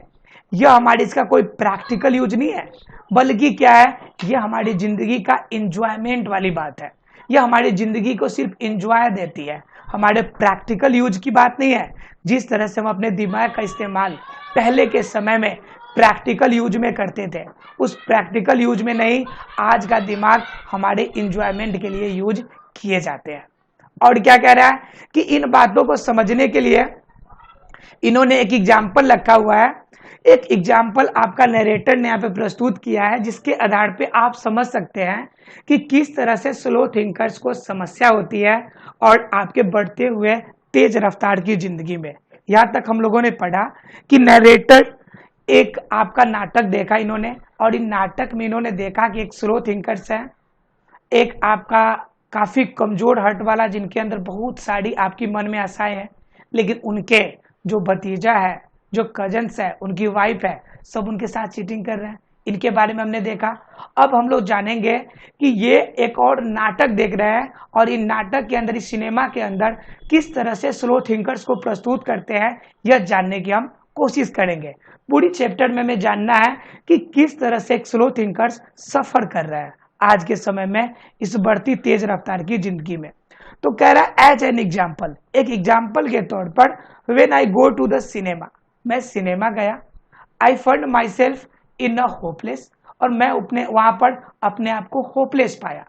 यह हमारी इसका कोई प्रैक्टिकल यूज नहीं है, बल्कि क्या है, यह हमारी जिंदगी का इंजॉयमेंट वाली बात है। यह हमारी जिंदगी को सिर्फ इंजॉय देती है, हमारे प्रैक्टिकल यूज की बात नहीं है। जिस तरह से हम अपने दिमाग का इस्तेमाल पहले के समय में प्रैक्टिकल यूज में करते थे, उस प्रैक्टिकल यूज में नहीं, आज का दिमाग हमारे इंजॉयमेंट के लिए यूज किए जाते हैं। और क्या कह रहा है कि इन बातों को समझने के लिए इन्होंने एक एग्जाम्पल रखा हुआ है। एक एग्जाम्पल आपका नरेटर ने यहाँ पे प्रस्तुत किया है, जिसके आधार पे आप समझ सकते हैं कि किस तरह से स्लो थिंकर्स को समस्या होती है और आपके बढ़ते हुए तेज रफ्तार की जिंदगी में। यहाँ तक हम लोगों ने पढ़ा कि नरेटर एक आपका नाटक देखा इन्होंने, और इन नाटक में इन्होंने देखा कि एक स्लो थिंकर्स है, एक आपका काफी कमजोर हर्ट वाला जिनके अंदर बहुत सारी आपकी मन में आशाएं हैं, लेकिन उनके जो भतीजा है, जो कजन्स है, उनकी वाइफ है, सब उनके साथ चीटिंग कर रहे हैं। इनके बारे में हमने देखा। अब हम लोग जानेंगे कि ये एक और नाटक देख रहे हैं और इन नाटक के अंदर, इस सिनेमा के अंदर किस तरह से स्लो थिंकर्स को प्रस्तुत करते हैं, यह जानने की हम कोशिश करेंगे। पूरी चैप्टर में हमें जानना है कि किस तरह से एक स्लो थिंकर्स सफर कर रहा है आज के समय में इस बढ़ती तेज रफ्तार की जिंदगी में। तो कह रहा है एज एन एग्जाम्पल, एक एग्जाम्पल के तौर पर, when I go to the cinema, मैं सिनेमा गया, I found myself in a hopeless, और मैं अपने वहां पर अपने आप को होपलेस पाया,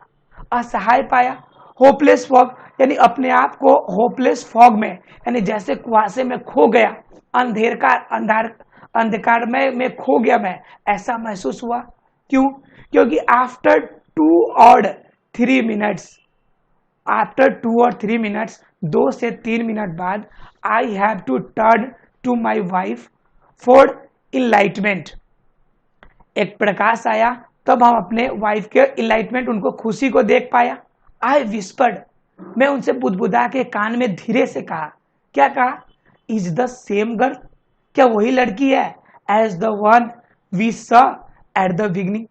असहाय पाया। होपलेस फॉग यानी अपने आप को होपलेस फॉग में, यानी जैसे कुहासे में खो गया, अंधकार में खो गया मैं, ऐसा महसूस हुआ। क्यों? क्योंकि आफ्टर 2 और 3 मिनट्स 2 से 3 मिनट बाद I have to turn to my wife for enlightenment. एक प्रकाश आया, तब हम अपने वाइफ के इनलाइटमेंट, उनको खुशी को देख पाया। आई विस्पर्ड, मैं उनसे बुदबुदा के कान में धीरे से कहा। क्या कहा? इज द सेम गर्ल, क्या वही लड़की है as the one we saw at the beginning.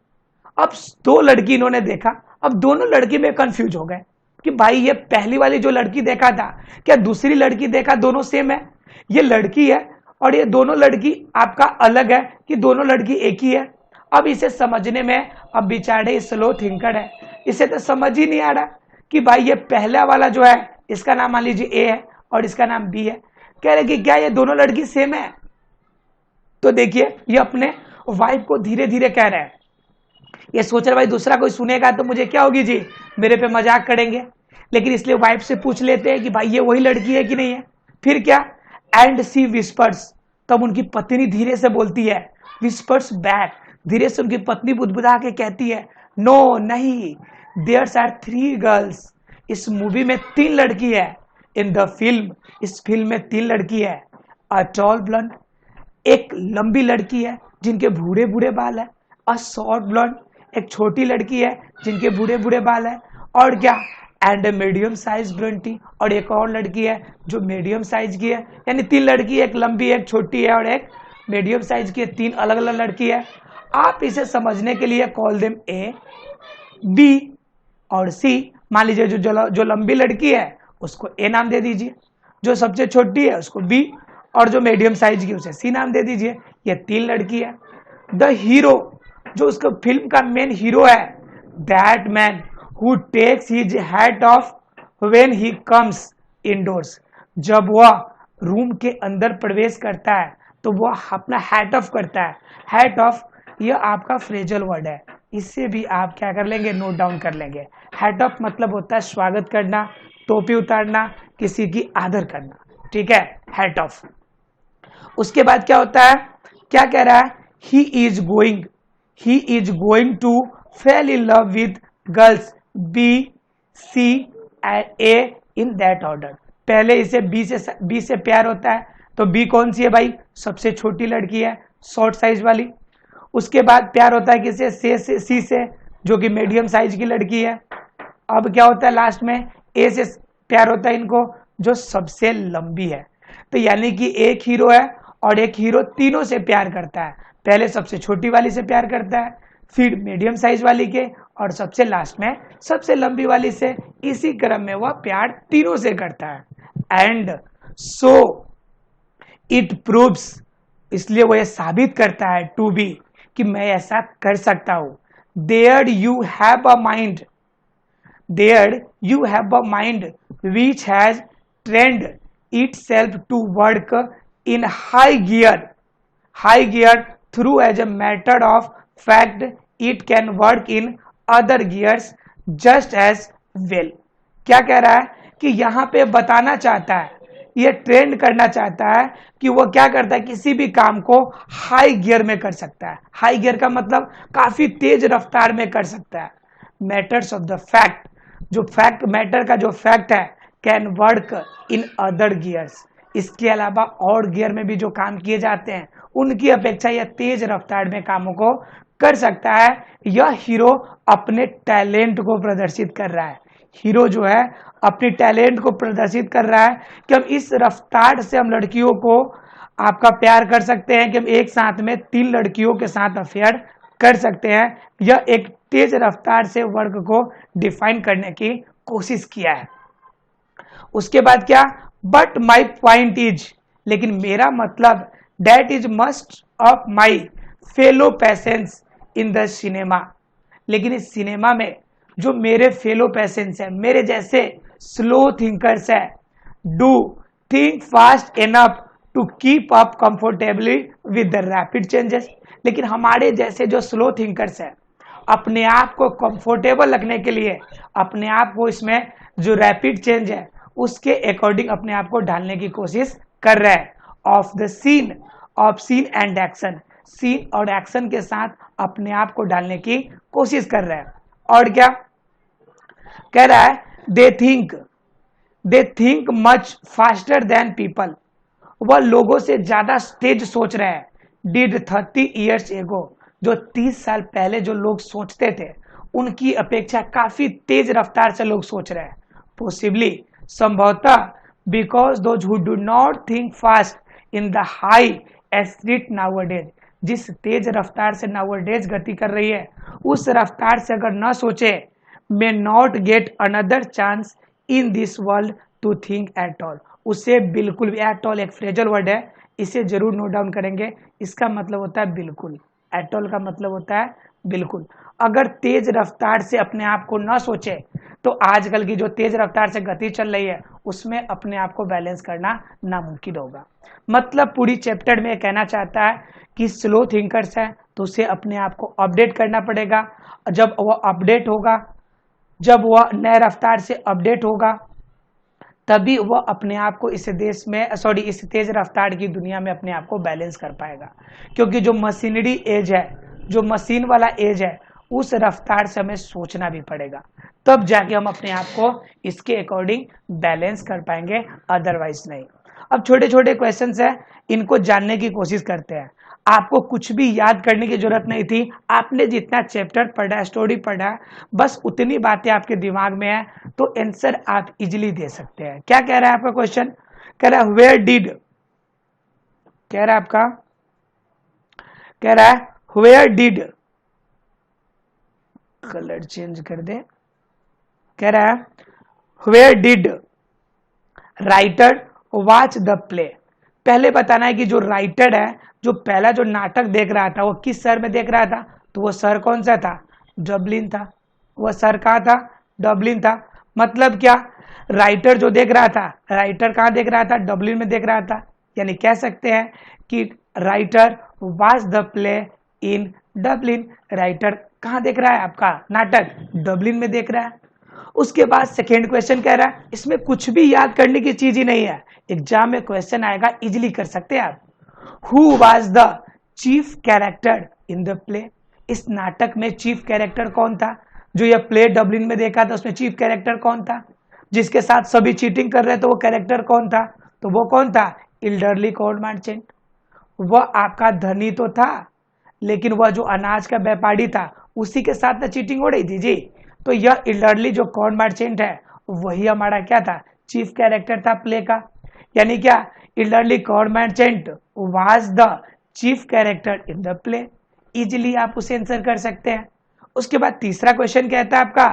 अब 2 लड़की इन्होंने देखा, अब दोनों लड़की में कंफ्यूज हो गए कि भाई ये पहली वाली जो लड़की देखा था, क्या दूसरी लड़की देखा, दोनों सेम है? ये लड़की है और ये दोनों लड़की आपका अलग है कि दोनों लड़की एक ही है? अब इसे समझने में, अब बेचारे स्लो थिंकर है, इसे तो समझ ही नहीं आ रहा कि भाई ये पहला वाला जो है, इसका नाम मान लीजिए ए है और इसका नाम बी है। कह रहे कि क्या ये दोनों लड़की सेम है? तो देखिए ये अपने वाइफ को धीरे धीरे कह रहे हैं। ये सोच रहे भाई दूसरा कोई सुनेगा तो मुझे क्या होगी जी, मेरे पे मजाक करेंगे, लेकिन इसलिए वाइफ से पूछ लेते हैं कि भाई ये वही लड़की है कि नहीं है। फिर क्या? एंड सी विस्पर्स, तब उनकी पत्नी धीरे से बोलती है, विस्पर्स बैक, धीरे से उनकी पत्नी बुदबुदा के कहती है, नो नहीं, देयर्स आर 3 गर्ल्स, इस मूवी में 3 लड़की है। इन द फिल्म, इस फिल्म में 3 लड़की है। अ टॉल ब्लॉन्ड, एक लंबी लड़की है जिनके बूढ़े बूढ़े बाल है। अ शॉर्ट ब्लॉन्ड, एक छोटी लड़की है जिनके बूढ़े बूढ़े बाल है। और क्या? एंड मीडियम साइज ब्रंटी, और एक और लड़की है जो मीडियम साइज की है। यानी 3 लड़की, एक लंबी, एक छोटी है और एक मीडियम साइज की है। 3 अलग अलग लड़की है। आप इसे समझने के लिए कॉल देम ए, बी और सी। मान लीजिए जो लंबी लड़की है उसको ए नाम दे दीजिए, जो सबसे छोटी है उसको बी, और जो मीडियम साइज की उसे सी नाम दे दीजिए। ये 3 लड़की है। द हीरो, जो उसका फिल्म का मेन हीरो है, that man who takes his hat off when he comes indoors, जब वह रूम के अंदर प्रवेश करता है तो वह अपना हैट ऑफ करता है। हैट ऑफ, यह आपका फ्रेजल वर्ड है, इससे भी आप क्या कर लेंगे, नोट डाउन कर लेंगे। हैट ऑफ मतलब होता है स्वागत करना, टोपी उतारना, किसी की आदर करना, ठीक है, हैट ऑफ। उसके बाद क्या होता है, क्या कह रहा है, he is going to fall in love with girls B, C and A in that order. पहले इसे बी से प्यार होता है, तो बी कौन सी है भाई, सबसे छोटी लड़की है, शॉर्ट साइज वाली। उसके बाद प्यार होता है किसे, सी से, जो कि मीडियम साइज की लड़की है। अब क्या होता है लास्ट में, ए से प्यार होता है इनको, जो सबसे लंबी है। तो यानी कि एक हीरो है और एक हीरो तीनों से प्यार करता है, पहले सबसे छोटी वाली से प्यार करता है, फिर मीडियम साइज वाली के, और सबसे लास्ट में सबसे लंबी वाली से। इसी क्रम में वह प्यार तीनों से करता है। एंड सो इट प्रूव्स, इसलिए वो ये साबित करता है टू बी, कि मैं ऐसा कर सकता हूं। There you have a mind, there you have a mind which has trained itself to work in high gear through as a matter of fact it can work in other gears just as well। क्या कह रहा है कि यहाँ पे बताना चाहता है, ये ट्रेंड करना चाहता है कि वो क्या करता है, किसी भी काम को हाई गियर में कर सकता है। हाई गियर का मतलब काफी तेज रफ्तार में कर सकता है। मैटर्स ऑफ द फैक्ट, जो फैक्ट मैटर का जो फैक्ट है, can work in other gears, इसके अलावा और गियर में भी जो काम किए जाते हैं उनकी अपेक्षा यह तेज रफ्तार में कामों को कर सकता है। यह हीरो अपने टैलेंट को प्रदर्शित कर रहा है, हीरो जो है अपनी टैलेंट को प्रदर्शित कर रहा है कि हम इस रफ्तार से हम लड़कियों को आपका प्यार कर सकते हैं, कि हम एक साथ में 3 लड़कियों के साथ अफेयर कर सकते हैं। यह एक तेज रफ्तार से वर्क को डिफाइन करने की कोशिश किया है। उसके बाद क्या, बट माई पॉइंट इज, लेकिन मेरा मतलब, that is must of my fellow patience in the cinema, लेकिन इस सिनेमा में जो मेरे फेलो पैसेंस है, मेरे जैसे स्लो थिंकर्स है, do think fast enough to keep up comfortably with the rapid changes, लेकिन हमारे जैसे जो स्लो थिंकर्स है अपने आप को कंफर्टेबल रखने के लिए, अपने आप को इसमें जो रैपिड चेंज है उसके अकॉर्डिंग अपने आप को ढालने की कोशिश कर रहा है। Of the scene, of scene and action, scene और एक्शन के साथ अपने आप को डालने की कोशिश कर रहा है। और क्या कह रहा है, they think much faster than people, वह लोगों से ज्यादा तेज सोच रहा है। डिड 30 ईयर्स एगो, जो 30 साल पहले जो लोग सोचते थे उनकी अपेक्षा काफी तेज रफ्तार से लोग सोच रहे हैं। पॉसिबली, संभवतः, because those who do not think fast in the high speed nowadays, जिस तेज रफ्तार से नाउअडेज गति कर रही है उस रफ्तार से अगर न सोचे, may not get another chance in this world to think at all, उसे बिल्कुल भी, एट ऑल एक फ्रेजल वर्ड है, इसे जरूर नोट डाउन करेंगे। इसका मतलब होता है बिल्कुल, एट ऑल का मतलब होता है बिल्कुल। अगर तेज रफ्तार से अपने आप को न सोचे तो आजकल की जो तेज रफ्तार से गति चल रही है उसमें अपने आप को बैलेंस करना नामुमकिन होगा। मतलब पूरी चैप्टर में कहना चाहता है कि स्लो थिंकर्स है तो उसे अपने आप को अपडेट करना पड़ेगा। जब वह अपडेट होगा, जब वह नए रफ्तार से अपडेट होगा, तभी वह अपने आप को इस देश में, इस तेज रफ्तार की दुनिया में अपने आप को बैलेंस कर पाएगा। क्योंकि जो मशीनरी एज है, जो मशीन वाला एज है, उस रफ्तार से हमें सोचना भी पड़ेगा, तब जाके हम अपने आप को इसके अकॉर्डिंग बैलेंस कर पाएंगे, अदरवाइज नहीं। अब छोटे छोटे क्वेश्चंस है, इनको जानने की कोशिश करते हैं। आपको कुछ भी याद करने की जरूरत नहीं थी, आपने जितना चैप्टर पढ़ा है, स्टोरी पढ़ा है, बस उतनी बातें आपके दिमाग में है तो आंसर आप इजीली दे सकते हैं। क्या कह रहा है आपका क्वेश्चन, कह रहा है वेयर डिड, कह रहा है आपका, कह रहा है वेयर डिड, कलर चेंज कर दे, कह रहा है where did writer watch the play. पहले बताना है कि जो राइटर है, जो पहला जो नाटक देख रहा था वो किस शहर में देख रहा था, तो वो शहर कौन सा था, डबलिन था। वह शहर कहाँ था, डबलिन था। मतलब क्या, राइटर जो देख रहा था, राइटर कहाँ देख रहा था, डबलिन में देख रहा था। यानी कह सकते हैं कि writer watch the play in Dublin, writer कहाँ देख रहा है आपका नाटक, डबलिन में देख रहा है। उसके बाद सेकेंड क्वेश्चन कह रहा है, इसमें कुछ भी याद करने की चीज ही नहीं है, एग्जाम में क्वेश्चन आएगा, इजीली कर सकते हैं आप। Who was the chief character in the play, इस नाटक में चीफ कैरेक्टर कौन था, जो यह प्ले डबलिन में देखा था उसमें चीफ कैरेक्टर कौन था, जिसके साथ सभी चीटिंग कर रहे थे वो कैरेक्टर कौन था? तो वो कौन था? इल्डरली कोड मर्चेंट। वह आपका धनी तो था, लेकिन वह जो अनाज का व्यापारी था उसी के साथ ना चीटिंग हो रही थी जी। तो यह इल्डरली जो कॉर्न मर्चेंट है वही हमारा क्या था? चीफ कैरेक्टर था प्ले का। यानी क्या? Elderly corn merchant was the chief character in the play. Easily आप उसे आंसर कर सकते हैं। उसके बाद तीसरा क्वेश्चन कहता है आपका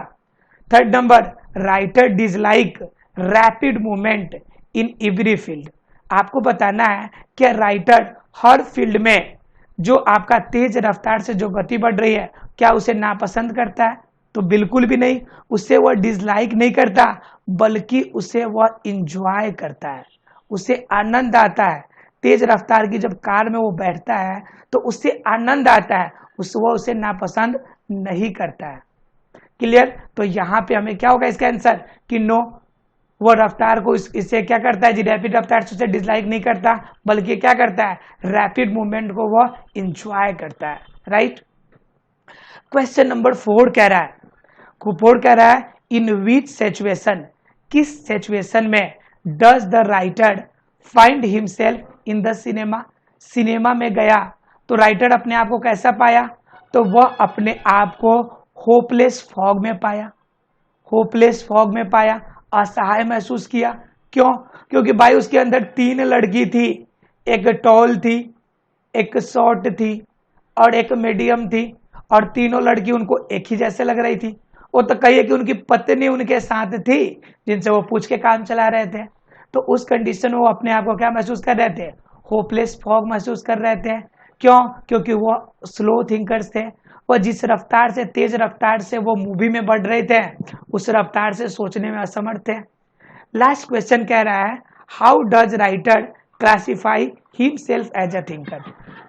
third number, writer dislike rapid movement in every field. आपको बताना है कि राइटर हर फील्ड में जो आपका तेज रफ्तार से जो गति बढ़ रही है क्या उसे नापसंद करता है? तो बिल्कुल भी नहीं। उसे वह डिसलाइक नहीं करता, बल्कि उसे वह इंजॉय करता है, उसे आनंद आता है। तेज रफ्तार की जब कार में वो बैठता है तो उससे आनंद आता है, वह उसे नापसंद नहीं करता है। क्लियर? तो यहाँ पे हमें क्या होगा इसका आंसर कि नो, वो रफ्तार को इससे क्या करता है जी? रैपिड रफ्तार से उसे डिसलाइक नहीं करता, बल्कि क्या करता है? रैपिड मूवमेंट को वह इंजॉय करता है। राइट। क्वेश्चन नंबर 4 कह रहा है, इन विच सिचुएशन, किस सिचुएशन में does the writer find himself in the cinema? Cinema में गया तो राइटर अपने आप को कैसा पाया? तो वह अपने आप को होपलेस फॉग में पाया। होपलेस फॉग में पाया, असहाय महसूस किया। क्यों? क्योंकि भाई उसके अंदर 3 लड़की थी, एक टॉल थी, एक शॉर्ट थी और एक मीडियम थी, और तीनों लड़की उनको एक ही जैसे लग रही थी। वो तो कहिए कि उनकी पत्नी उनके साथ थी जिनसे वो पूछ के काम चला रहे थे। तो उस कंडीशन में वो अपने आप को क्या महसूस कर रहे थे? होपलेस फॉग महसूस कर रहे थे। क्यों? क्योंकि वो स्लो थिंकर्स थे। वो जिस रफ्तार से, तेज रफ्तार से वो मूवी में बढ़ रहे थे, उस रफ्तार से सोचने में असमर्थ थे। लास्ट क्वेश्चन कह रहा है, how does writer classify himself as a thinker?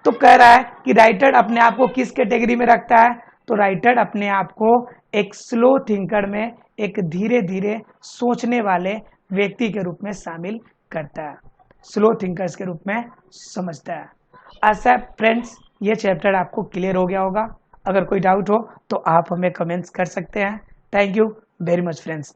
तो कह रहा है कि राइटर अपने आप को किस कैटेगरी में रखता है? तो राइटर अपने आप को एक स्लो थिंकर में, एक धीरे धीरे सोचने वाले व्यक्ति के रूप में शामिल करता है, स्लो थिंकर्स के रूप में समझता है। आशा फ्रेंड्स ये चैप्टर आपको क्लियर हो गया होगा। अगर कोई डाउट हो तो आप हमें कमेंट्स कर सकते हैं। Thank you very much friends.